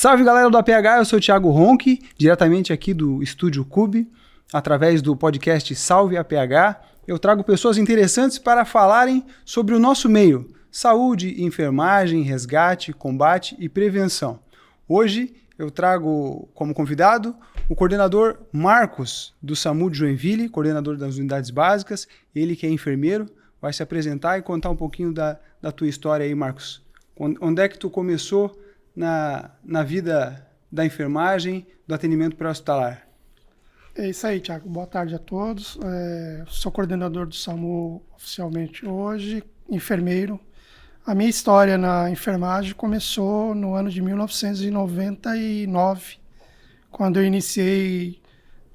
Salve galera do APH, eu sou o Thiago Ronchi, diretamente aqui do Estúdio Cube, através do podcast Salve APH. Eu trago pessoas interessantes para falarem sobre o nosso meio, saúde, enfermagem, resgate, combate e prevenção. Hoje eu trago como convidado o coordenador Marcos, do SAMU de Joinville, coordenador das unidades básicas, ele que é enfermeiro, vai se apresentar e contar um pouquinho da tua história aí, Marcos. Onde é que tu começou na vida da enfermagem, do atendimento pré-hospitalar? É isso aí, Thiago. Boa tarde a todos. Sou coordenador do SAMU oficialmente hoje, enfermeiro. A minha história na enfermagem começou no ano de 1999, quando eu iniciei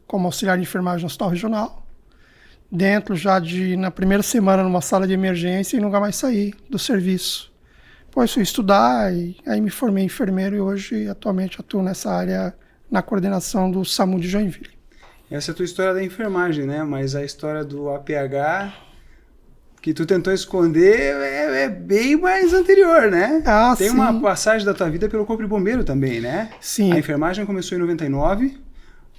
como auxiliar de enfermagem no Hospital Regional, dentro já na primeira semana numa sala de emergência e nunca mais saí do serviço. Depois fui estudar e aí me formei enfermeiro e hoje atualmente atuo nessa área na coordenação do SAMU de Joinville. Essa é a tua história da enfermagem, né? Mas a história do APH, que tu tentou esconder, é bem mais anterior, né? Tem sim. uma passagem da tua vida pelo Corpo de Bombeiro também, né? Sim. A enfermagem começou em 99,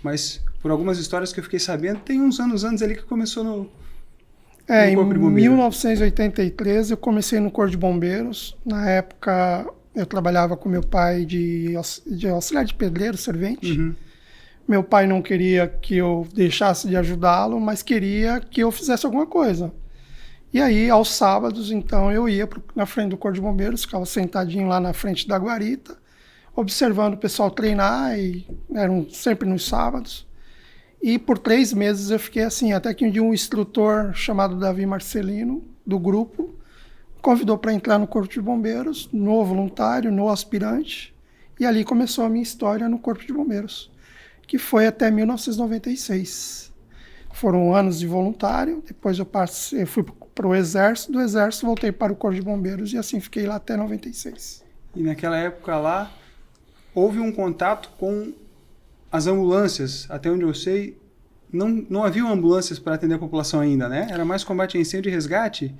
mas por algumas histórias que eu fiquei sabendo, tem uns anos antes ali que começou no Corpo de Bombeiro. Em 1983 eu comecei no Corpo de Bombeiros. Na época eu trabalhava com meu pai de auxiliar de pedreiro, servente. Uhum. Meu pai não queria que eu deixasse de ajudá-lo, mas queria que eu fizesse alguma coisa. E aí, aos sábados, então, eu ia na frente do Corpo de Bombeiros, ficava sentadinho lá na frente da guarita, observando o pessoal treinar, e eram sempre nos sábados. E por 3 meses eu fiquei assim, até que um dia um instrutor chamado Davi Marcelino, do grupo, convidou para entrar no Corpo de Bombeiros, no voluntário, no aspirante, e ali começou a minha história no Corpo de Bombeiros, que foi até 1996. Foram anos de voluntário, depois eu fui para o Exército, do Exército voltei para o Corpo de Bombeiros e assim fiquei lá até 96. E naquela época lá, houve um contato com as ambulâncias, até onde eu sei, não haviam ambulâncias para atender a população ainda, né? Era mais combate a incêndio e resgate?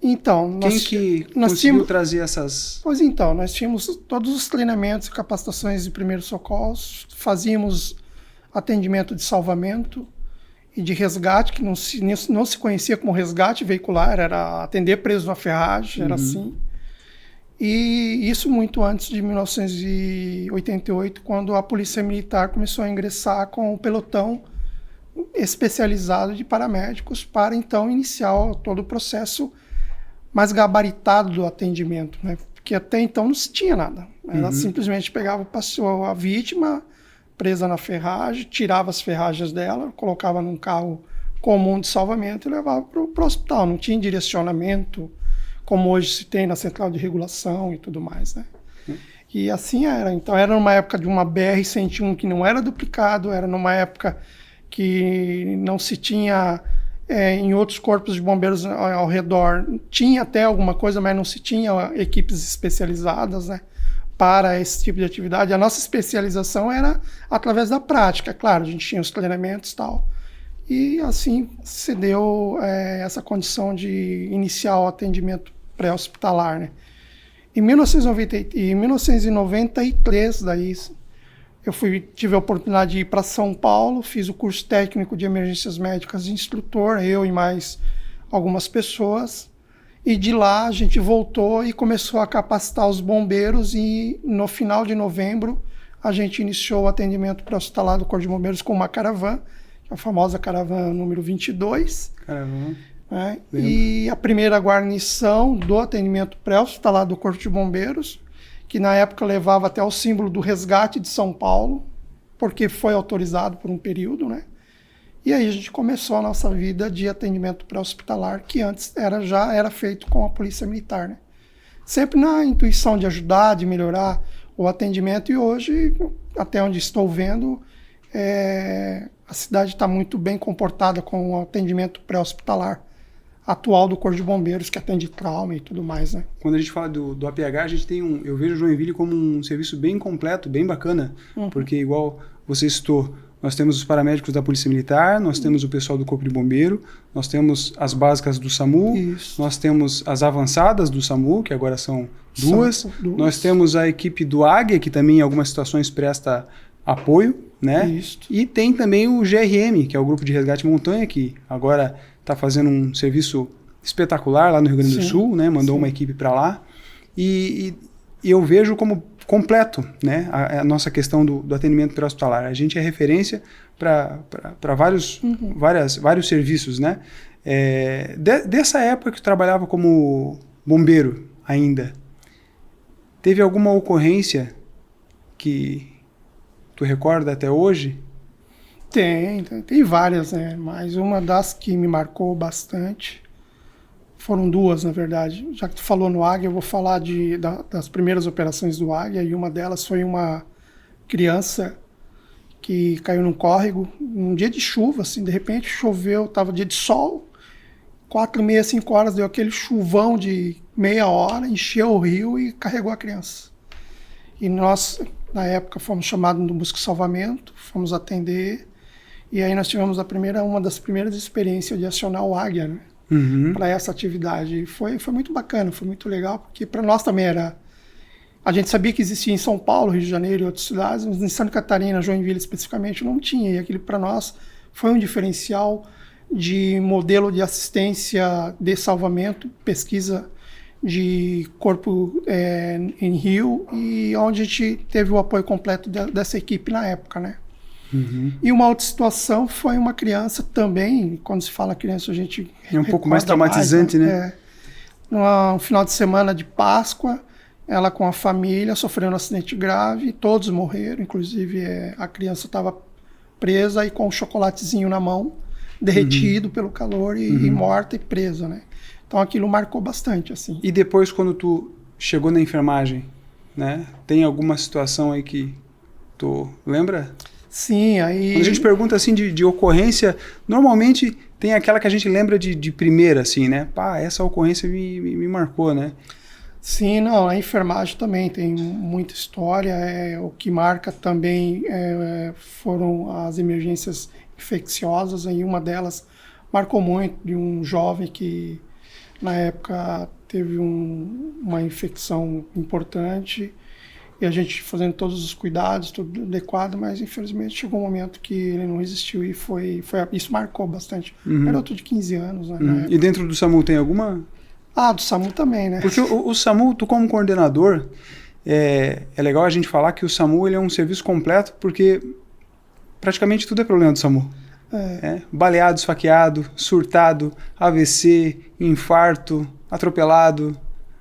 Então... Quem que conseguiu trazer essas... Pois então, nós tínhamos todos os treinamentos e capacitações de primeiros socorros, fazíamos atendimento de salvamento e de resgate, que não se conhecia como resgate veicular, era atender preso na ferragem, era assim. E isso muito antes de 1988, quando a Polícia Militar começou a ingressar com o pelotão especializado de paramédicos para, então, iniciar todo o processo mais gabaritado do atendimento, né? Porque até então não se tinha nada. Ela simplesmente pegava a vítima presa na ferragem, tirava as ferragens dela, colocava num carro comum de salvamento e levava para o hospital. Não tinha direcionamento, como hoje se tem na central de regulação e tudo mais, né? E assim era. Então era numa época de uma BR-101 que não era duplicado, era numa época que não se tinha em outros corpos de bombeiros ao redor. Tinha até alguma coisa, mas não se tinha equipes especializadas, né, para esse tipo de atividade. A nossa especialização era através da prática, claro, a gente tinha os treinamentos e tal. E assim se deu essa condição de iniciar o atendimento pré-hospitalar, né. Em 1993, daí, eu tive a oportunidade de ir para São Paulo, fiz o curso técnico de emergências médicas de instrutor, eu e mais algumas pessoas, e de lá a gente voltou e começou a capacitar os bombeiros e no final de novembro a gente iniciou o atendimento pré-hospitalar do Corpo de Bombeiros com uma caravana, que é a famosa caravana número 22. Caravana. E a primeira guarnição do atendimento pré-hospitalar do Corpo de Bombeiros, que na época levava até o símbolo do resgate de São Paulo, porque foi autorizado por um período, né? E aí a gente começou a nossa vida de atendimento pré-hospitalar, que antes já era feito com a Polícia Militar, né? Sempre na intuição de ajudar, de melhorar o atendimento, e hoje, até onde estou vendo, a cidade está muito bem comportada com o atendimento pré-hospitalar atual do Corpo de Bombeiros, que atende trauma e tudo mais, né? Quando a gente fala do APH, a gente tem eu vejo o Joinville como um serviço bem completo, bem bacana, porque igual você citou, Nós temos os paramédicos da Polícia Militar, nós temos o pessoal do Corpo de Bombeiro, nós temos as básicas do SAMU, Isso. nós temos as avançadas do SAMU, que agora são duas. Nós temos a equipe do Águia, que também em algumas situações presta apoio, né? Isso. E tem também o GRM, que é o Grupo de Resgate Montanha, que agora está fazendo um serviço espetacular lá no Rio Grande do Sul, né? Mandou uma equipe para lá. E eu vejo como completo, né, a nossa questão do atendimento pré-hospitalar. A gente é referência para vários serviços, né? Dessa época que eu trabalhava como bombeiro ainda, teve alguma ocorrência que tu recorda até hoje? Tem várias, né? Mas uma das que me marcou bastante, foram duas, na verdade. Já que tu falou no Águia, eu vou falar das primeiras operações do Águia, e uma delas foi uma criança que caiu num córrego, num dia de chuva, assim, de repente choveu, estava dia de sol, 4h30, 5 horas, deu aquele chuvão de meia hora, encheu o rio e carregou a criança. E nós, na época, fomos chamados no busca e salvamento, fomos atender, e aí nós tivemos uma das primeiras experiências de acionar o Águia, né? Para essa atividade. Foi muito bacana, foi muito legal, porque para nós também era... A gente sabia que existia em São Paulo, Rio de Janeiro e outras cidades, mas em Santa Catarina, Joinville especificamente, não tinha. E aquilo para nós foi um diferencial de modelo de assistência de salvamento, pesquisa de corpo em rio, e onde a gente teve o apoio completo dessa equipe na época, né? E uma outra situação foi uma criança também, quando se fala criança a gente é um pouco mais traumatizante, mais, né? No final de semana de Páscoa, ela com a família sofreu um acidente grave, todos morreram, inclusive a criança estava presa e com um chocolatezinho na mão, derretido pelo calor e morta e presa, né? Então aquilo marcou bastante, assim. E depois, quando tu chegou na enfermagem, né? Tem alguma situação aí que tu lembra? Sim, aí... Quando a gente pergunta assim de ocorrência, normalmente tem aquela que a gente lembra de primeira, assim, né? Pá, essa ocorrência me marcou, né? Sim, não, a enfermagem também tem muita história. O que marca também foram as emergências infecciosas, e uma delas marcou muito, de um jovem que na época teve uma infecção importante, e a gente fazendo todos os cuidados, tudo adequado, mas infelizmente chegou um momento que ele não resistiu, e isso marcou bastante. Garoto de 15 anos, né? E dentro do SAMU tem alguma? Do SAMU também, né? Porque o SAMU, tu como coordenador, é legal a gente falar que o SAMU ele é um serviço completo, porque praticamente tudo é problema do SAMU. Baleado, esfaqueado, surtado, AVC, infarto, atropelado,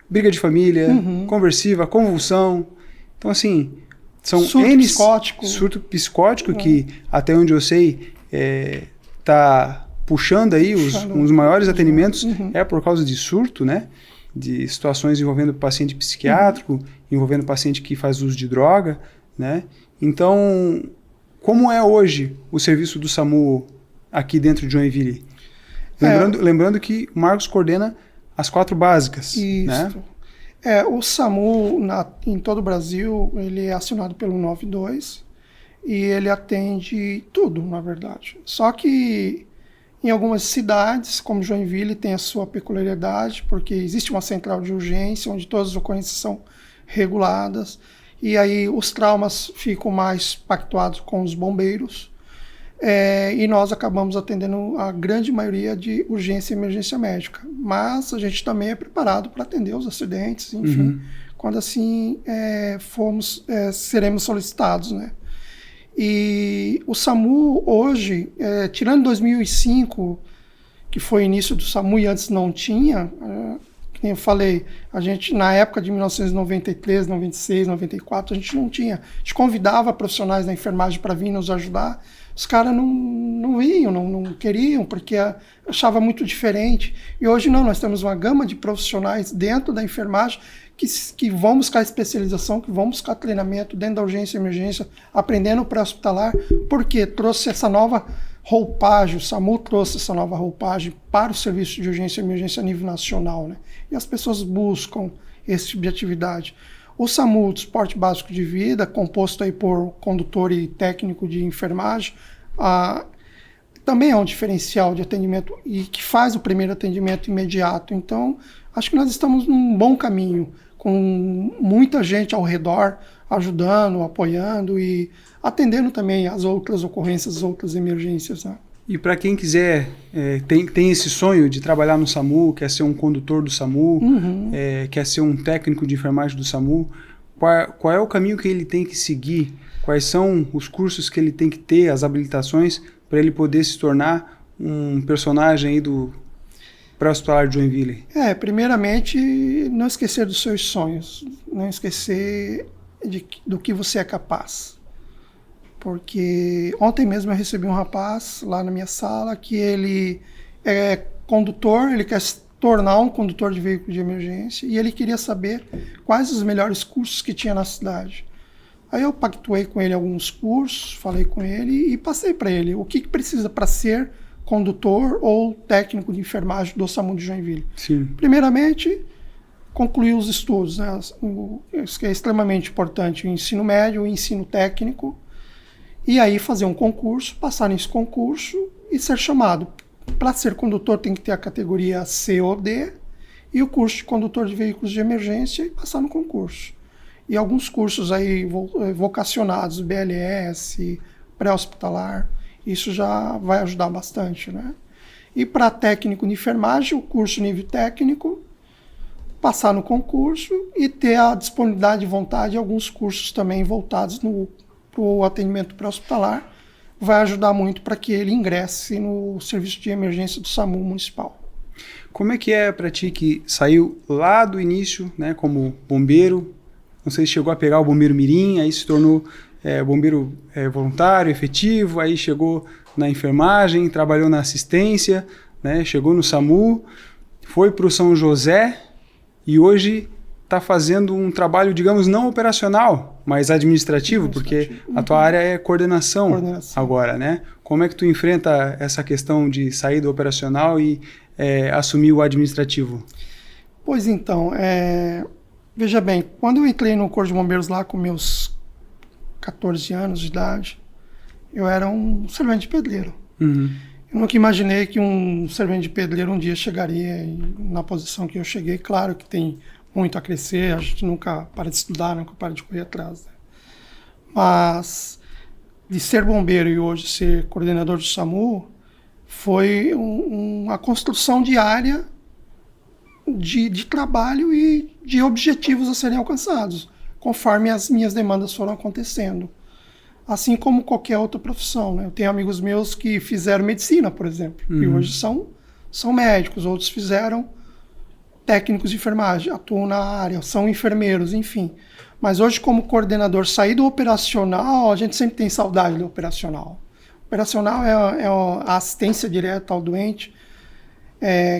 briga de família, conversiva, convulsão. Então, assim, são surto psicótico, que até onde eu sei está puxando aí os maiores atendimentos por causa de surto, né? De situações envolvendo paciente psiquiátrico, envolvendo paciente que faz uso de droga, né? Então, como é hoje o serviço do SAMU aqui dentro de Joinville? Lembrando que o Marcos coordena as 4 básicas, isso, né? O SAMU, em todo o Brasil, ele é acionado pelo 92 e ele atende tudo, na verdade. Só que em algumas cidades, como Joinville, tem a sua peculiaridade, porque existe uma central de urgência, onde todas as ocorrências são reguladas, e aí os traumas ficam mais pactuados com os bombeiros, e nós acabamos atendendo a grande maioria de urgência e emergência médica. Mas a gente também é preparado para atender os acidentes, enfim, quando assim seremos solicitados, né? E o SAMU hoje, tirando 2005, que foi o início do SAMU e antes não tinha, como eu falei, a gente na época de 1993, 96, 94, a gente não tinha. A gente convidava profissionais da enfermagem para vir nos ajudar. Os caras não vinham, não queriam, porque achava muito diferente. E hoje não, nós temos uma gama de profissionais dentro da enfermagem que vão buscar especialização, que vão buscar treinamento dentro da urgência e emergência, aprendendo pré-hospitalar, porque trouxe essa nova roupagem, o SAMU trouxe essa nova roupagem para o serviço de urgência e emergência a nível nacional, né? E as pessoas buscam esse tipo de atividade. O SAMU, do Suporte Básico de Vida, composto aí por condutor e técnico de enfermagem, também é um diferencial de atendimento e que faz o primeiro atendimento imediato. Então, acho que nós estamos num bom caminho, com muita gente ao redor, ajudando, apoiando e atendendo também as outras ocorrências, as outras emergências, né? E para quem quiser, tem esse sonho de trabalhar no SAMU, quer ser um condutor do SAMU, quer ser um técnico de enfermagem do SAMU, qual é o caminho que ele tem que seguir? Quais são os cursos que ele tem que ter, as habilitações, para ele poder se tornar um personagem aí do pré-hospitalar de Joinville? Primeiramente, não esquecer dos seus sonhos, não esquecer do que você é capaz. Porque ontem mesmo eu recebi um rapaz lá na minha sala que ele é condutor, ele quer se tornar um condutor de veículo de emergência e ele queria saber quais os melhores cursos que tinha na cidade. Aí eu pactuei com ele alguns cursos, falei com ele e passei para ele o que precisa para ser condutor ou técnico de enfermagem do SAMU de Joinville. Sim. Primeiramente, concluir os estudos, né? Isso que é extremamente importante, o ensino médio, o ensino técnico, e aí fazer um concurso, passar nesse concurso e ser chamado. Para ser condutor tem que ter a categoria C ou D e o curso de condutor de veículos de emergência e passar no concurso. E alguns cursos aí vocacionados, BLS, pré-hospitalar, isso já vai ajudar bastante, né? E para técnico de enfermagem, o curso nível técnico, passar no concurso e ter a disponibilidade e vontade de alguns cursos também voltados para o atendimento pré-hospitalar, vai ajudar muito para que ele ingresse no serviço de emergência do SAMU municipal. Como é que é para ti que saiu lá do início, né, como bombeiro, não sei se chegou a pegar o bombeiro mirim, aí se tornou bombeiro voluntário, efetivo, aí chegou na enfermagem, trabalhou na assistência, né, chegou no SAMU, foi para o São José e hoje está fazendo um trabalho, digamos, não operacional, mas administrativo, porque a tua área é coordenação agora, né? Como é que tu enfrenta essa questão de sair do operacional e assumir o administrativo? Pois então, veja bem, quando eu entrei no Corpo de Bombeiros lá com meus 14 anos de idade, eu era um servente de pedreiro. Uhum. Eu nunca imaginei que um servente de pedreiro um dia chegaria na posição que eu cheguei. Claro que tem muito a crescer, a gente nunca para de estudar, nunca para de correr atrás, né? Mas de ser bombeiro e hoje ser coordenador do SAMU foi uma construção diária de trabalho e de objetivos a serem alcançados, conforme as minhas demandas foram acontecendo. Assim como qualquer outra profissão, né? Eu tenho amigos meus que fizeram medicina, por exemplo, e hoje são médicos, outros fizeram técnicos de enfermagem, atuam na área, são enfermeiros, enfim. Mas hoje, como coordenador, sair do operacional, a gente sempre tem saudade do operacional. O operacional é a assistência direta ao doente,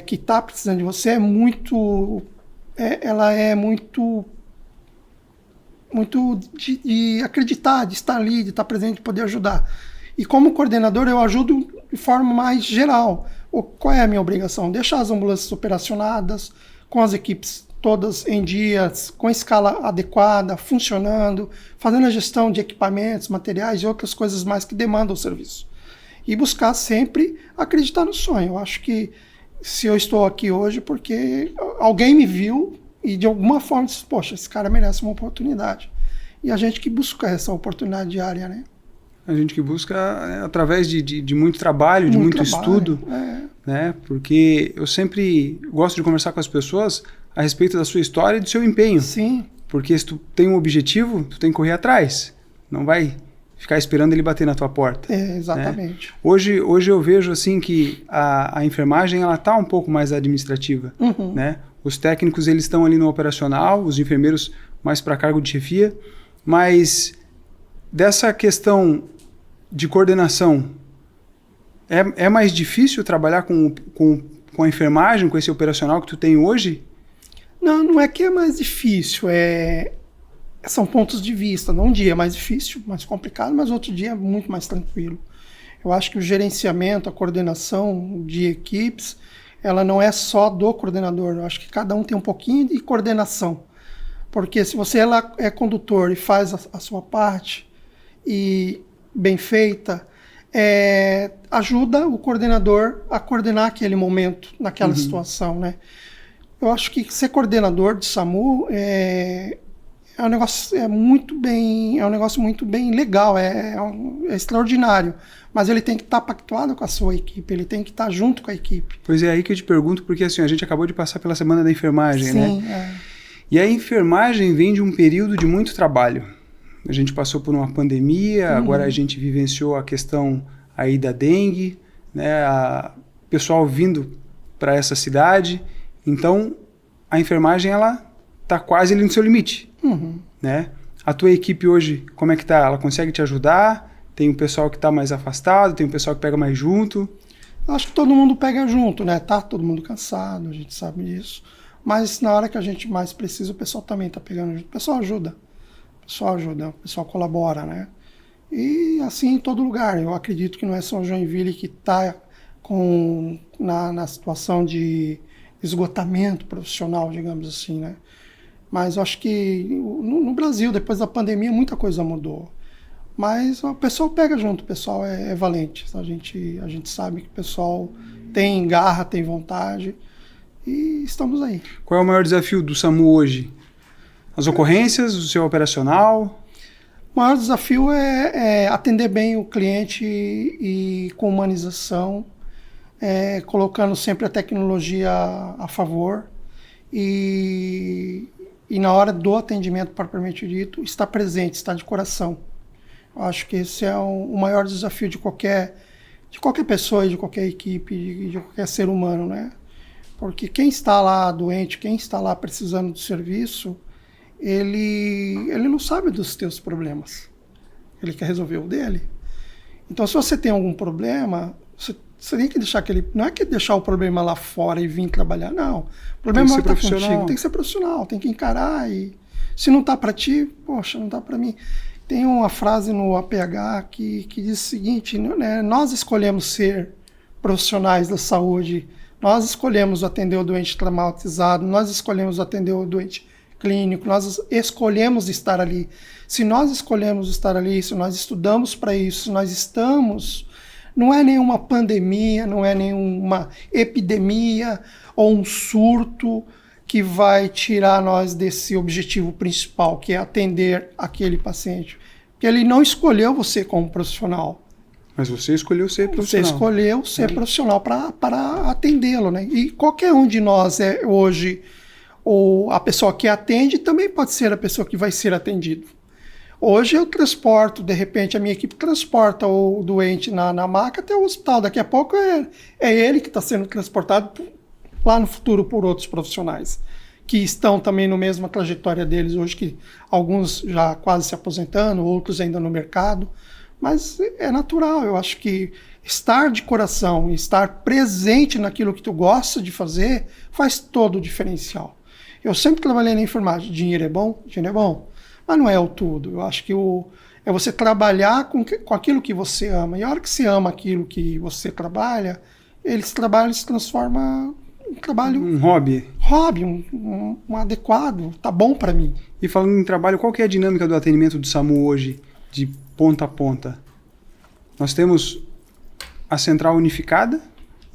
que está precisando de você, ela é muito de acreditar, de estar ali, de estar presente, de poder ajudar. E como coordenador, eu ajudo de forma mais geral. Qual é a minha obrigação? Deixar as ambulâncias operacionadas, com as equipes todas em dias, com escala adequada, funcionando, fazendo a gestão de equipamentos, materiais e outras coisas mais que demandam o serviço. E buscar sempre acreditar no sonho. Eu acho que se eu estou aqui hoje porque alguém me viu e de alguma forma disse, poxa, esse cara merece uma oportunidade. E a gente que busca essa oportunidade diária, né? A gente que busca através de muito trabalho, de muito estudo, né? Porque eu sempre gosto de conversar com as pessoas a respeito da sua história e do seu empenho. Sim. Porque se tu tem um objetivo, tu tem que correr atrás. Não vai ficar esperando ele bater na tua porta. Exatamente. Né? Hoje eu vejo assim que a enfermagem ela tá um pouco mais administrativa, né? Os técnicos eles estão ali no operacional, os enfermeiros mais para cargo de chefia, mas dessa questão de coordenação, é mais difícil trabalhar com a enfermagem, com esse operacional que tu tem hoje? Não é que é mais difícil, são pontos de vista. Um dia é mais difícil, mais complicado, mas outro dia é muito mais tranquilo. Eu acho que o gerenciamento, a coordenação de equipes, ela não é só do coordenador. Eu acho que cada um tem um pouquinho de coordenação. Porque se você é condutor e faz a sua parte, e bem feita, ajuda o coordenador a coordenar aquele momento, naquela situação, né? Eu acho que ser coordenador de SAMU é um negócio muito bem legal, é extraordinário. Mas ele tem que estar pactuado com a sua equipe, ele tem que estar junto com a equipe. Pois é aí que eu te pergunto, porque assim, a gente acabou de passar pela semana da enfermagem, Sim, né? E a enfermagem vem de um período de muito trabalho. A gente passou por uma pandemia, agora a gente vivenciou a questão aí da dengue, né? O pessoal vindo para essa cidade. Então, a enfermagem, ela está quase ali no seu limite, né? A tua equipe hoje, como é que tá? Ela consegue te ajudar? Tem um pessoal que está mais afastado, tem um pessoal que pega mais junto? Eu acho que todo mundo pega junto, né? Tá todo mundo cansado, a gente sabe disso. Mas na hora que a gente mais precisa, o pessoal também está pegando junto. O pessoal ajuda, o pessoal colabora, né? E assim em todo lugar. Eu acredito que não é só Joinville que está na situação de esgotamento profissional, digamos assim, né? Mas eu acho que no Brasil, depois da pandemia, muita coisa mudou. Mas o pessoal pega junto, o pessoal é valente. A gente sabe que o pessoal tem garra, tem vontade e estamos aí. Qual é o maior desafio do SAMU hoje? As ocorrências, o seu operacional? O maior desafio é atender bem o cliente e com humanização, colocando sempre a tecnologia a favor e na hora do atendimento propriamente dito, estar presente, estar de coração. Eu acho que esse é o maior desafio de qualquer pessoa, de qualquer equipe, de qualquer ser humano, né? Porque quem está lá doente, quem está lá precisando do serviço, ele não sabe dos teus problemas. Ele quer resolver o dele. Então, se você tem algum problema, você tem que deixar não é que deixar o problema lá fora e vir trabalhar, não. O problema é estar contigo, tem que ser profissional, tem que encarar e se não está para ti, poxa, não está para mim. Tem uma frase no APH que diz o seguinte, né? Nós escolhemos ser profissionais da saúde, nós escolhemos atender o doente traumatizado, nós escolhemos atender o doente clínico, nós escolhemos estar ali. Se nós escolhemos estar ali, se nós estudamos para isso, se nós estamos, não é nenhuma pandemia, não é nenhuma epidemia ou um surto que vai tirar nós desse objetivo principal, que é atender aquele paciente. Porque ele não escolheu você como profissional. Mas você escolheu ser profissional. Você escolheu ser profissional para atendê-lo, né? E qualquer um de nós hoje, ou a pessoa que atende, também pode ser a pessoa que vai ser atendido. Hoje eu transporto, de repente a minha equipe transporta o doente na maca até o hospital. Daqui a pouco é ele que está sendo transportado lá no futuro por outros profissionais que estão também na mesma trajetória deles hoje, que alguns já quase se aposentando, outros ainda no mercado, mas é natural. Eu acho que estar de coração, estar presente naquilo que tu gosta de fazer, faz todo o diferencial. Eu sempre trabalhei na enfermagem, dinheiro é bom, mas não é o tudo. Eu acho que é você trabalhar com aquilo que você ama, e a hora que você ama aquilo que você trabalha, esse trabalho se transforma um trabalho... Um hobby. Um adequado, tá bom para mim. E falando em trabalho, qual que é a dinâmica do atendimento do SAMU hoje, de ponta a ponta? Nós temos a central unificada,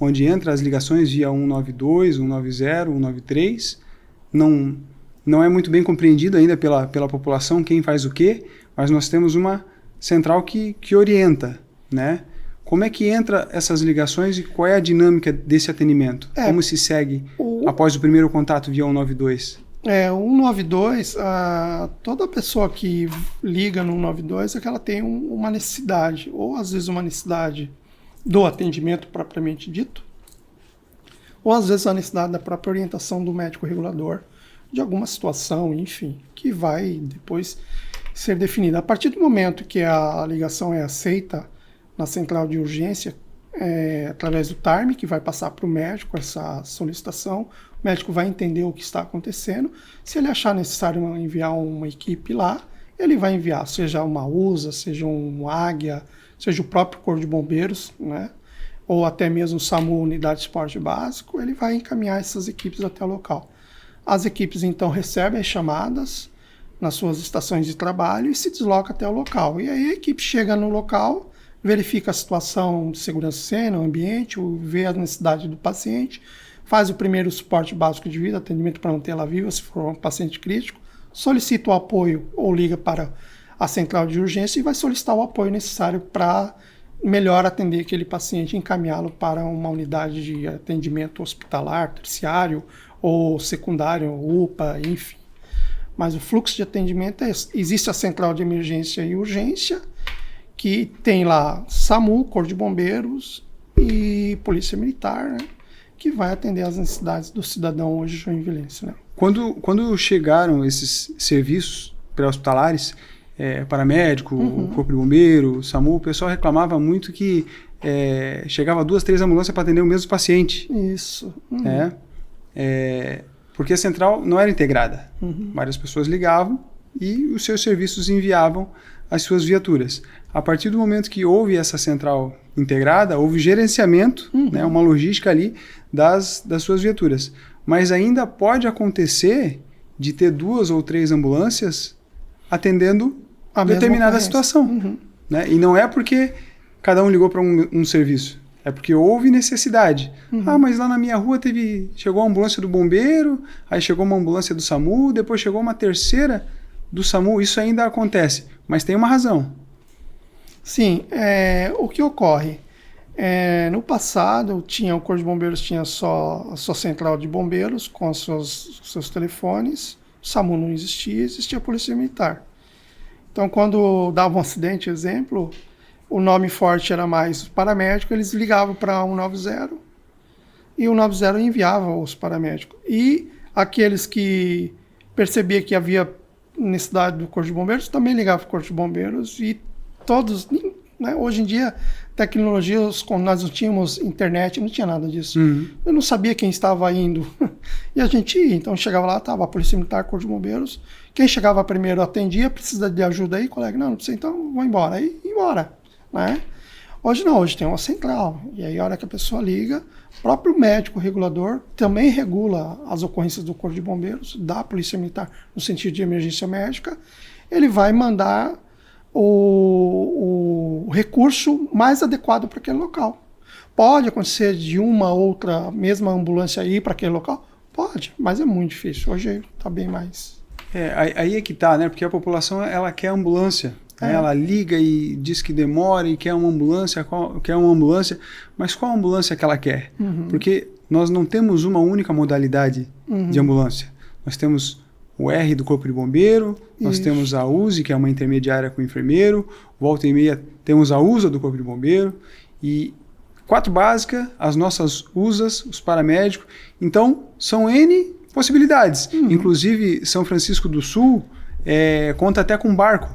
onde entra as ligações via 192, 190, 193. Não é muito bem compreendido ainda pela população quem faz o quê, mas nós temos uma central que orienta, né? Como é que entra essas ligações e qual é a dinâmica desse atendimento? Como se segue após o primeiro contato via 192? 192, toda pessoa que liga no 192 é que ela tem uma necessidade, ou às vezes uma necessidade do atendimento propriamente dito, ou às vezes a necessidade da própria orientação do médico regulador de alguma situação, enfim, que vai depois ser definida. A partir do momento que a ligação é aceita na central de urgência, através do TARM, que vai passar para o médico essa solicitação, o médico vai entender o que está acontecendo. Se ele achar necessário enviar uma equipe lá, ele vai enviar, seja uma USA, seja um Águia, seja o próprio Corpo de Bombeiros, né? Ou até mesmo o SAMU, Unidade de Suporte Básico, ele vai encaminhar essas equipes até o local. As equipes, então, recebem as chamadas nas suas estações de trabalho e se deslocam até o local. E aí a equipe chega no local, verifica a situação de segurança cena, o ambiente, vê a necessidade do paciente, faz o primeiro suporte básico de vida, atendimento para manter ela viva, se for um paciente crítico, solicita o apoio ou liga para a central de urgência e vai solicitar o apoio necessário para melhor atender aquele paciente e encaminhá-lo para uma unidade de atendimento hospitalar, terciário ou secundário, UPA, enfim. Mas o fluxo de atendimento é esse. Existe a central de emergência e urgência, que tem lá SAMU, Corpo de Bombeiros e Polícia Militar, né, que vai atender às necessidades do cidadão hoje joinvilense. Né? Quando chegaram esses serviços pré-hospitalares, paramédico, Corpo de Bombeiro, SAMU, o pessoal reclamava muito que chegava 2, 3 ambulâncias para atender o mesmo paciente. Isso. Porque a central não era integrada. Várias pessoas ligavam e os seus serviços enviavam as suas viaturas. A partir do momento que houve essa central integrada, houve gerenciamento, né, uma logística ali das suas viaturas. Mas ainda pode acontecer de ter 2 ou 3 ambulâncias atendendo a determinada situação. Né? E não é porque cada um ligou para um serviço. É porque houve necessidade. Mas lá na minha rua chegou a ambulância do bombeiro, aí chegou uma ambulância do SAMU, depois chegou uma terceira do SAMU. Isso ainda acontece, mas tem uma razão. Sim, o que ocorre? No passado, o Corpo de Bombeiros tinha só a sua central de bombeiros com seus telefones, o SAMU não existia, existia a Polícia Militar. Então, quando dava um acidente, exemplo, o nome forte era mais paramédico, eles ligavam para 190 e o 190 enviava os paramédicos. E aqueles que percebiam que havia necessidade do Corpo de Bombeiros também ligavam para o Corpo de Bombeiros e todos, né, hoje em dia, tecnologias, quando nós não tínhamos internet, não tinha nada disso. Eu não sabia quem estava indo. E a gente ia, então chegava lá, estava a Polícia Militar, Corpo de Bombeiros. Quem chegava primeiro atendia, precisa de ajuda aí, colega? Não precisa, então vou embora. Aí, embora. Né? Hoje não, hoje tem uma central. E aí, a hora que a pessoa liga, o próprio médico regulador também regula as ocorrências do Corpo de Bombeiros, da Polícia Militar, no sentido de emergência médica. Ele vai mandar o recurso mais adequado para aquele local. Pode acontecer de uma outra mesma ambulância ir para aquele local? Pode, mas é muito difícil. Hoje está bem mais... Aí é que tá, né? Porque a população, ela quer ambulância. Né? Ela liga e diz que demora e quer uma ambulância, mas qual ambulância que ela quer? Porque nós não temos uma única modalidade de ambulância. Nós temos o R do Corpo de Bombeiro, nós temos a USE, que é uma intermediária com o enfermeiro, volta e meia temos a USA do Corpo de Bombeiro, e 4 básicas, as nossas USAs, os paramédicos. Então, são N possibilidades. Inclusive, São Francisco do Sul conta até com barco.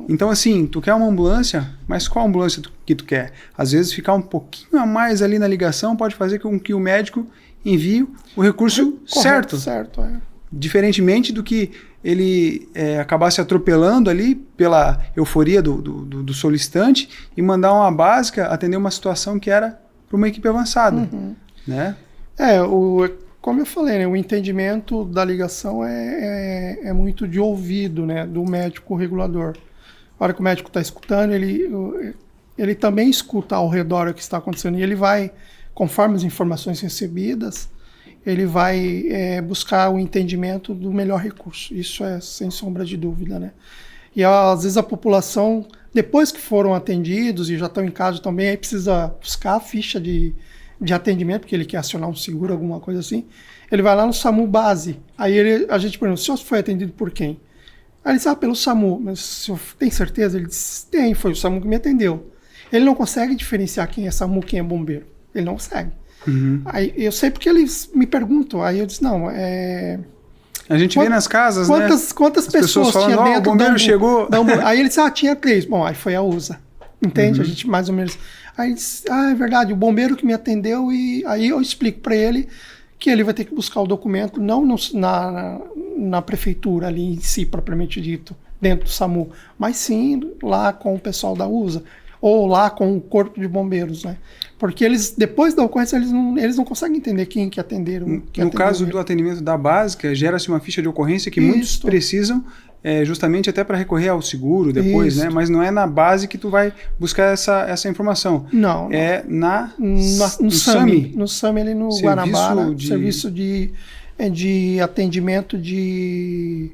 Então, assim, tu quer uma ambulância, mas qual ambulância que tu quer? Às vezes, ficar um pouquinho a mais ali na ligação pode fazer com que o médico envie o recurso certo. Diferentemente do que ele acabasse atropelando ali pela euforia do solicitante e mandar uma básica atender uma situação que era para uma equipe avançada. Né? Como eu falei, né, o entendimento da ligação é muito de ouvido, né, do médico regulador. A hora que o médico está escutando, ele também escuta ao redor o que está acontecendo e ele vai, conforme as informações recebidas, ele vai buscar o entendimento do melhor recurso. Isso é sem sombra de dúvida, né? E às vezes a população, depois que foram atendidos e já estão em casa também, aí precisa buscar a ficha de atendimento, porque ele quer acionar um seguro, alguma coisa assim. Ele vai lá no SAMU base. Aí a gente pergunta, o senhor foi atendido por quem? Aí ele diz, pelo SAMU. Mas o senhor tem certeza? Ele diz, tem, foi o SAMU que me atendeu. Ele não consegue diferenciar quem é SAMU, quem é bombeiro. Ele não consegue. Aí eu sei porque eles me perguntam, aí eu disse, não, a gente vê nas casas, quantas pessoas falando, tinha dentro o bombeiro chegou. Aí ele disse, tinha 3. Bom, aí foi a USA. Entende? A gente mais ou menos... Aí ele disse, é verdade, o bombeiro que me atendeu, e aí eu explico para ele que ele vai ter que buscar o documento, não na prefeitura ali em si, propriamente dito, dentro do SAMU, mas sim lá com o pessoal da USA, ou lá com o Corpo de Bombeiros, né? Porque eles, depois da ocorrência, eles não conseguem entender quem que atenderam. No caso do atendimento da básica, gera-se uma ficha de ocorrência que muitos precisam justamente até para recorrer ao seguro depois, né? Mas não é na base que tu vai buscar essa informação. Não. É no SAMI. No SAMI, ali no Guanabara, serviço de atendimento de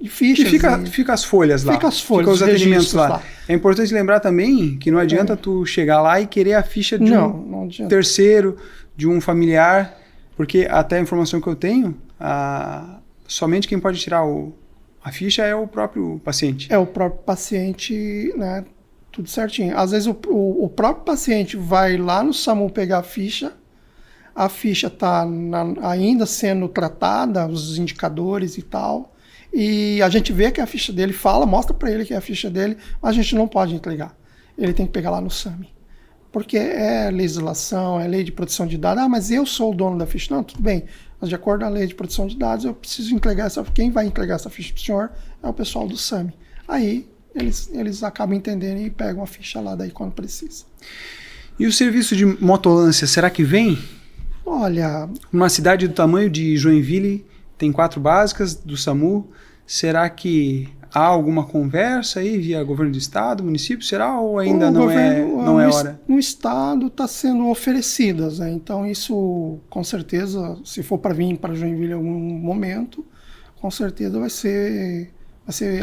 fichas. E fica as folhas lá. Fica as folhas, fica os atendimentos lá. lá. É importante lembrar também que não adianta tu chegar lá e querer a ficha de um terceiro, de um familiar, porque até a informação que eu tenho, somente quem pode tirar a ficha é o próprio paciente. É o próprio paciente, né? Tudo certinho. Às vezes o próprio paciente vai lá no SAMU pegar a ficha está ainda sendo tratada, os indicadores e tal, e a gente vê que a ficha dele mostra para ele que é a ficha dele, mas a gente não pode entregar. Ele tem que pegar lá no SAMI. Porque é legislação, é lei de proteção de dados. Mas eu sou o dono da ficha. Não, tudo bem. Mas de acordo com a lei de proteção de dados, eu preciso entregar quem vai entregar essa ficha para o senhor é o pessoal do SAMI. Aí eles acabam entendendo e pegam a ficha lá daí quando precisa. E o serviço de motolância, será que vem? Olha... Uma cidade do tamanho de Joinville, tem 4 básicas do SAMU. Será que há alguma conversa aí via governo do estado, município? Será ou ainda não é hora? No estado está sendo oferecidas, né? Então isso, com certeza, se for para vir para Joinville em algum momento, com certeza vai ser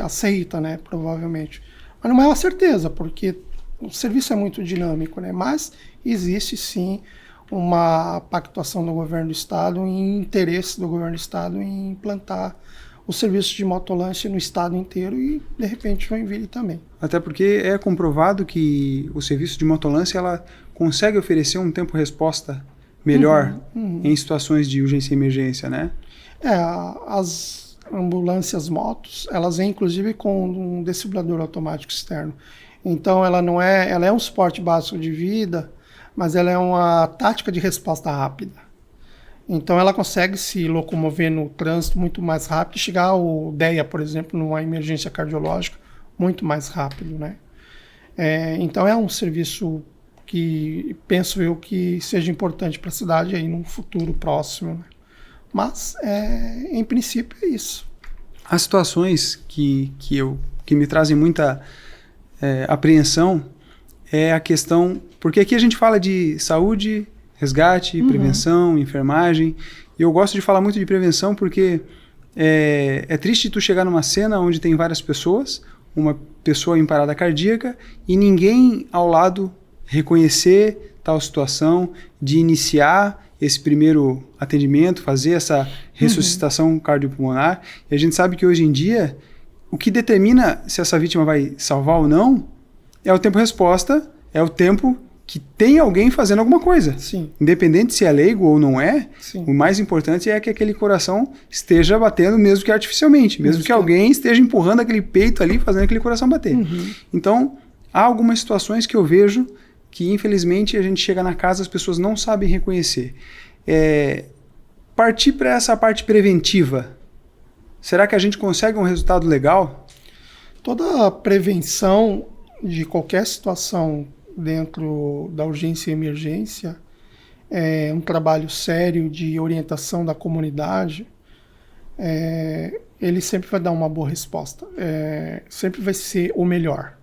aceita, né? Provavelmente. Mas não é uma certeza, porque o serviço é muito dinâmico, né? Mas existe sim uma pactuação do governo do estado e interesse do governo do estado em implantar o serviço de motolância no estado inteiro e, de repente, Joinville também. Até porque é comprovado que o serviço de motolância ela consegue oferecer um tempo-resposta melhor em situações de urgência e emergência, né? As ambulâncias motos, elas vêm inclusive com um desfibrilador automático externo. Então, ela é um suporte básico de vida, mas ela é uma tática de resposta rápida. Então ela consegue se locomover no trânsito muito mais rápido e chegar ao DEA, por exemplo, numa emergência cardiológica, muito mais rápido, né? Então é um serviço que penso eu que seja importante para a cidade aí num futuro próximo, né? Mas em princípio é isso. As situações que me trazem muita apreensão é a questão, porque aqui a gente fala de saúde, resgate, prevenção, enfermagem. E eu gosto de falar muito de prevenção porque é triste tu chegar numa cena onde tem várias pessoas, uma pessoa em parada cardíaca e ninguém ao lado reconhecer tal situação, de iniciar esse primeiro atendimento, fazer essa ressuscitação cardiopulmonar. E a gente sabe que hoje em dia o que determina se essa vítima vai salvar ou não é o tempo-resposta, é o tempo que tem alguém fazendo alguma coisa. Sim. Independente se é leigo ou não é, Sim. O mais importante é que aquele coração esteja batendo mesmo que artificialmente, mesmo que alguém esteja empurrando aquele peito ali, fazendo aquele coração bater. Então, há algumas situações que eu vejo que, infelizmente, a gente chega na casa, as pessoas não sabem reconhecer. Partir para essa parte preventiva, será que a gente consegue um resultado legal? Toda a prevenção de qualquer situação dentro da urgência e emergência é um trabalho sério de orientação da comunidade. Ele sempre vai dar uma boa resposta. Sempre vai ser o melhor.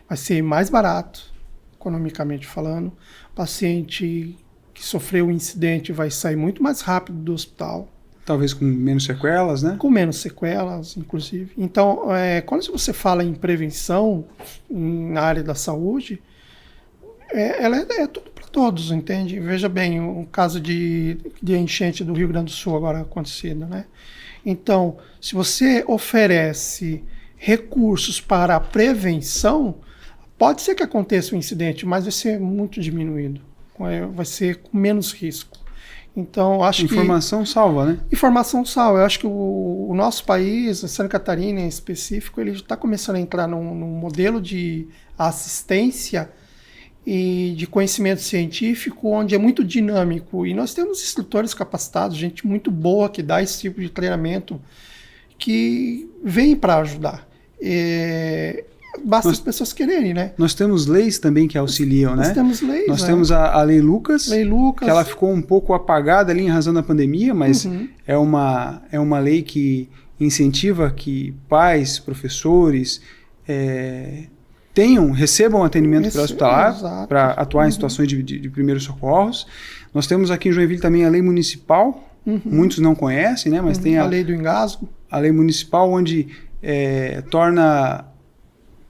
Vai ser mais barato, economicamente falando. O paciente que sofreu um incidente vai sair muito mais rápido do hospital. Talvez com menos sequelas, né? Com menos sequelas, inclusive. Então, quando você fala em prevenção na área da saúde, ela é tudo para todos, entende? Veja bem, o caso de enchente do Rio Grande do Sul agora acontecido, né? Então, se você oferece recursos para a prevenção, pode ser que aconteça um incidente, mas vai ser muito diminuído. Vai ser com menos risco. Então, acho informação salva, né? Informação salva. Eu acho que o nosso país, a Santa Catarina em específico, ele está começando a entrar num modelo de assistência e de conhecimento científico onde é muito dinâmico. E nós temos instrutores capacitados, gente muito boa que dá esse tipo de treinamento, que vem para ajudar. Basta as pessoas quererem, né? Nós temos leis também que auxiliam, né? Nós temos leis, Nós temos a Lei Lucas, que ela ficou um pouco apagada ali em razão da pandemia, mas é uma lei que incentiva que pais, professores recebam atendimento pré-hospitalar para atuar em situações de primeiros socorros. Nós temos aqui em Joinville também a lei municipal, muitos não conhecem, né? Mas tem a lei do engasgo. A lei municipal, onde torna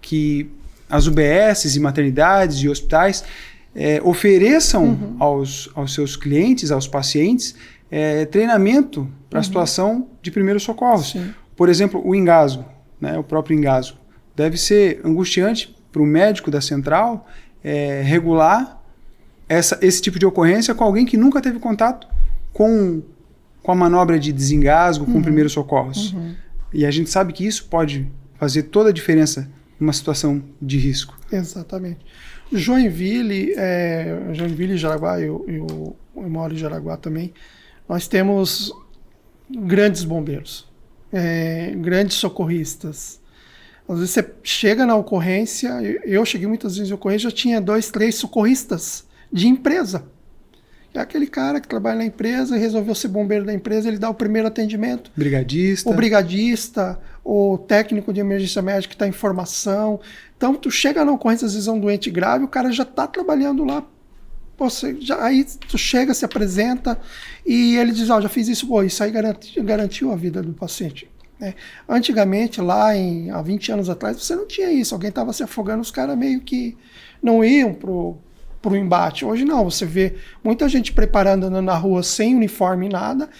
que as UBSs e maternidades e hospitais ofereçam aos seus clientes, aos pacientes, treinamento para a situação de primeiros socorros. Sim. Por exemplo, o engasgo, né? O próprio engasgo. Deve ser angustiante para o médico da central regular esse tipo de ocorrência com alguém que nunca teve contato com a manobra de desengasgo, com primeiros socorros. E a gente sabe que isso pode fazer toda a diferença numa situação de risco. Exatamente. Joinville e Jaraguá, eu moro em Jaraguá também, nós temos grandes bombeiros, grandes socorristas. Às vezes você chega na ocorrência, eu cheguei muitas vezes na ocorrência, já tinha 2, 3 socorristas de empresa. É aquele cara que trabalha na empresa e resolveu ser bombeiro da empresa, ele dá o primeiro atendimento. Brigadista. O brigadista, o técnico de emergência médica que está em formação. Então, tu chega na ocorrência, às vezes é um doente grave, o cara já está trabalhando lá. Aí tu chega, se apresenta e ele diz, já fiz isso, isso aí garantiu a vida do paciente. Antigamente, há 20 anos atrás, você não tinha isso. Alguém estava se afogando, os caras meio que não iam pro embate. Hoje não, você vê muita gente preparando, andando na rua sem uniforme e nada,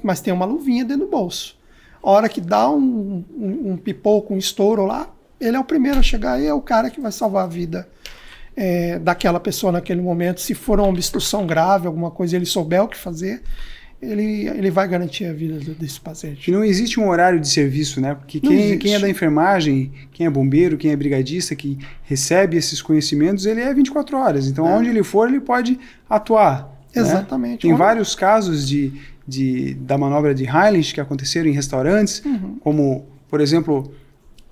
mas tem uma luvinha dentro do bolso. A hora que dá um pipoco, um estouro lá, ele é o primeiro a chegar e é o cara que vai salvar a vida daquela pessoa naquele momento. Se for uma obstrução grave, alguma coisa, ele souber o que fazer, ele vai garantir a vida desse paciente. E não existe um horário de serviço, né? Porque quem é da enfermagem, quem é bombeiro, quem é brigadista, que recebe esses conhecimentos, ele é 24 horas. Então, onde ele for, ele pode atuar. Exatamente. Né? Tem vários casos da manobra de Heimlich que aconteceram em restaurantes, como, por exemplo,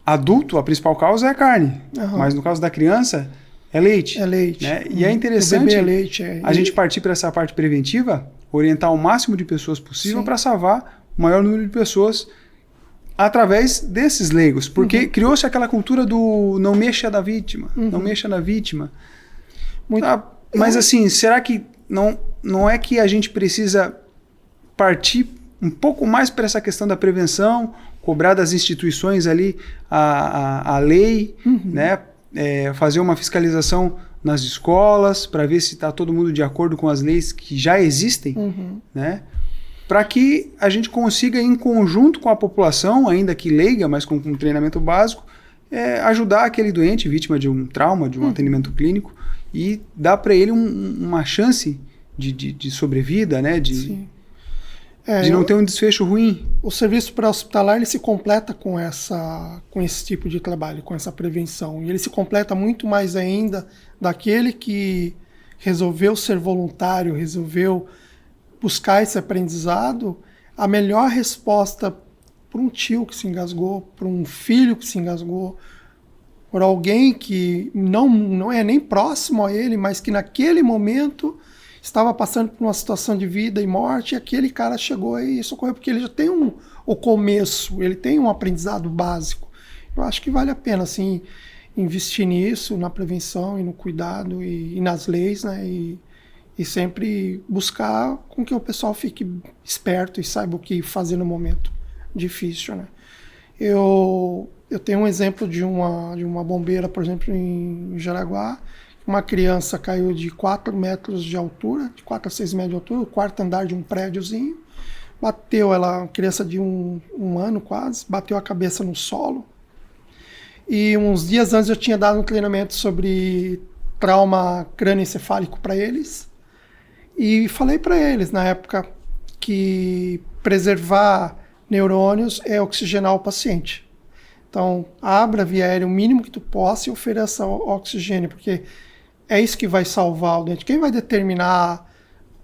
adulto, a principal causa é a carne, mas no caso da criança, é leite. É leite. Né? E é interessante leite, a gente partir para essa parte preventiva, orientar o máximo de pessoas possível para salvar o maior número de pessoas através desses leigos. Porque criou-se aquela cultura do não mexa na vítima, não mexa na vítima. Mas assim, será que não é que a gente precisa partir um pouco mais para essa questão da prevenção, cobrar das instituições ali a lei, né? Fazer uma fiscalização nas escolas, para ver se está todo mundo de acordo com as leis que já existem, né? Para que a gente consiga, em conjunto com a população, ainda que leiga, mas com um treinamento básico, ajudar aquele doente, vítima de um trauma, de um atendimento clínico, e dar para ele uma chance de sobrevida, né? De não ter um desfecho ruim. O serviço pré-hospitalar ele se completa com esse tipo de trabalho, com essa prevenção. E ele se completa muito mais ainda daquele que resolveu ser voluntário, resolveu buscar esse aprendizado. A melhor resposta para um tio que se engasgou, para um filho que se engasgou, por alguém que não é nem próximo a ele, mas que naquele momento estava passando por uma situação de vida e morte, e aquele cara chegou aí e socorreu, porque ele já tem o começo, ele tem um aprendizado básico. Eu acho que vale a pena, assim, investir nisso, na prevenção e no cuidado e nas leis, né? E sempre buscar com que o pessoal fique esperto e saiba o que fazer no momento difícil, né? Eu tenho um exemplo de uma bombeira, por exemplo, em Jaraguá. Uma criança caiu de 4 metros de altura, de 4 a 6 metros de altura, o quarto andar de um prédiozinho. Bateu ela, criança de um ano quase, bateu a cabeça no solo. E uns dias antes eu tinha dado um treinamento sobre trauma crânioencefálico para eles. E falei para eles, na época, que preservar neurônios é oxigenar o paciente. Então, abra a via aérea o mínimo que tu possa e ofereça oxigênio, porque é isso que vai salvar o doente. Quem vai determinar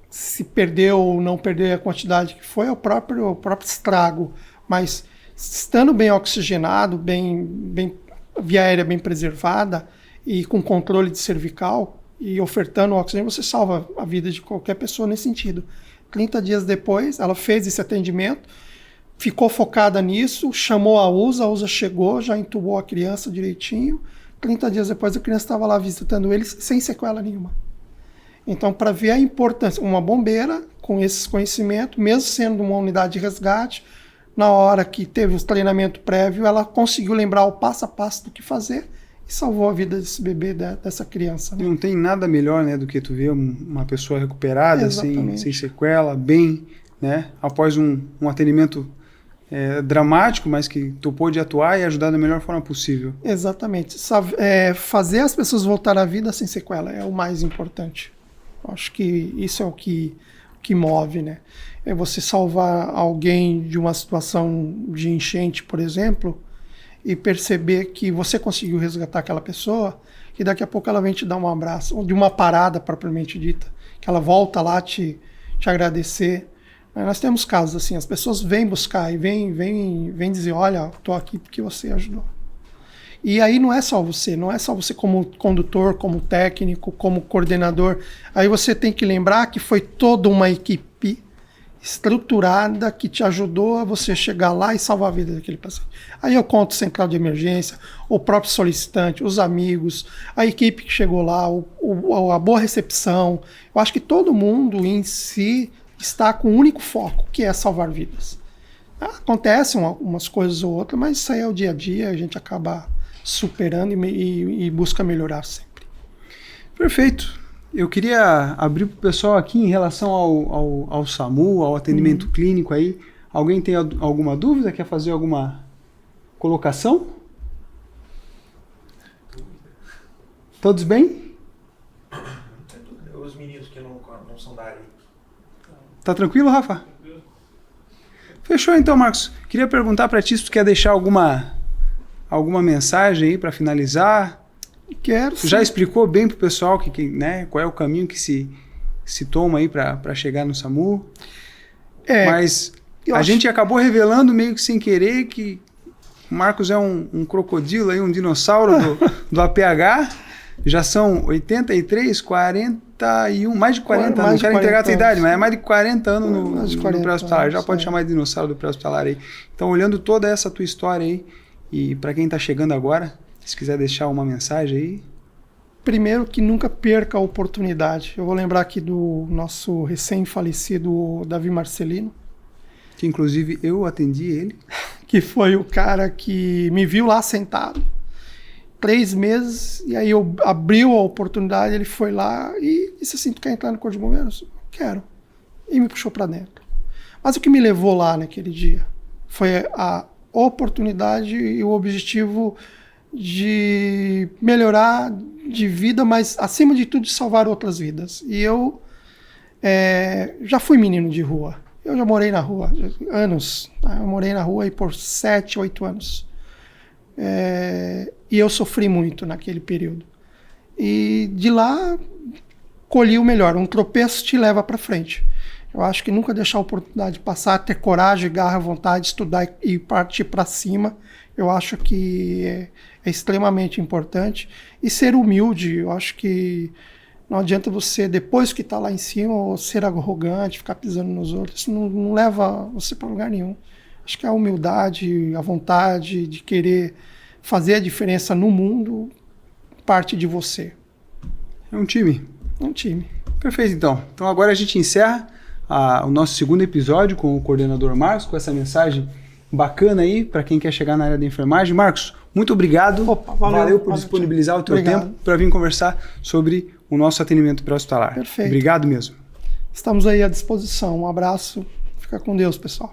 se perdeu ou não perdeu a quantidade que foi é o próprio estrago. Mas estando bem oxigenado, bem via aérea bem preservada e com controle de cervical e ofertando oxigênio, você salva a vida de qualquer pessoa nesse sentido. 30 dias depois, ela fez esse atendimento, ficou focada nisso, chamou a USA chegou, já entubou a criança direitinho. 30 dias depois a criança estava lá visitando eles sem sequela nenhuma. Então, para ver a importância, uma bombeira com esses conhecimentos, mesmo sendo uma unidade de resgate, na hora que teve o treinamento prévio, ela conseguiu lembrar o passo a passo do que fazer e salvou a vida desse bebê, dessa criança. Né? Não tem nada melhor, né, do que tu ver uma pessoa recuperada, sem sequela, bem, né, após um atendimento dramático, mas que tu pôde atuar e ajudar da melhor forma possível. Exatamente. Fazer as pessoas voltarem à vida sem sequela é o mais importante. Acho que isso é o que move, né? É você salvar alguém de uma situação de enchente, por exemplo, e perceber que você conseguiu resgatar aquela pessoa e daqui a pouco ela vem te dar um abraço, ou de uma parada propriamente dita, que ela volta lá te agradecer. Nós temos casos assim, as pessoas vêm buscar e vêm dizer, olha, estou aqui porque você ajudou. E aí não é só você como condutor, como técnico, como coordenador. Aí você tem que lembrar que foi toda uma equipe estruturada que te ajudou a você chegar lá e salvar a vida daquele paciente. Aí eu conto central de emergência, o próprio solicitante, os amigos, a equipe que chegou lá, a boa recepção. Eu acho que todo mundo em si está com um único foco, que é salvar vidas. Acontecem umas coisas ou outras, mas isso aí é o dia a dia, a gente acaba superando e busca melhorar sempre. Perfeito. Eu queria abrir para o pessoal aqui em relação ao SAMU, ao atendimento clínico aí. Alguém tem alguma dúvida? Quer fazer alguma colocação? Todos bem? Os meninos que não são da área. Tá tranquilo, Rafa? Fechou então, Marcos. Queria perguntar para ti se tu quer deixar alguma mensagem aí para finalizar. Quero. Tu já explicou bem pro pessoal né, qual é o caminho que se toma aí para chegar no SAMU. Mas a gente acabou revelando meio que sem querer que o Marcos é um crocodilo aí, um dinossauro do APH. Já são 83, 41, mais de 40 anos. Não quero entregar a tua idade, mas é mais de 40 anos no pré-hospitalar. Já pode chamar de dinossauro do pré-hospitalar aí. Então, olhando toda essa tua história aí, e para quem está chegando agora, se quiser deixar uma mensagem aí. Primeiro, que nunca perca a oportunidade. Eu vou lembrar aqui do nosso recém-falecido Davi Marcelino. Que inclusive eu atendi ele. Que foi o cara que me viu lá sentado. 3 meses, e aí eu abriu a oportunidade, ele foi lá e disse assim, tu quer entrar no Corpo de Bombeiros? Quero. E me puxou para dentro. Mas o que me levou lá naquele dia foi a oportunidade e o objetivo de melhorar de vida, mas acima de tudo de salvar outras vidas. E eu já fui menino de rua. Eu já morei na rua anos. Eu morei na rua aí por 7, 8 anos. E eu sofri muito naquele período. E de lá colhi o melhor. Um tropeço te leva para frente. Eu acho que nunca deixar a oportunidade de passar, ter coragem, garra, vontade, estudar e partir para cima, eu acho que é extremamente importante. E ser humilde, eu acho que não adianta você, depois que está lá em cima, ser arrogante, ficar pisando nos outros, isso não leva você para lugar nenhum. Acho que a humildade, a vontade de querer fazer a diferença no mundo parte de você. É um time. É um time. Perfeito, então. Então agora a gente encerra o nosso segundo episódio com o coordenador Marcos, com essa mensagem bacana aí para quem quer chegar na área da enfermagem. Marcos, muito obrigado. Opa, valeu por disponibilizar o teu tempo para vir conversar sobre o nosso atendimento pré-hospitalar. Perfeito. Obrigado mesmo. Estamos aí à disposição. Um abraço. Fica com Deus, pessoal.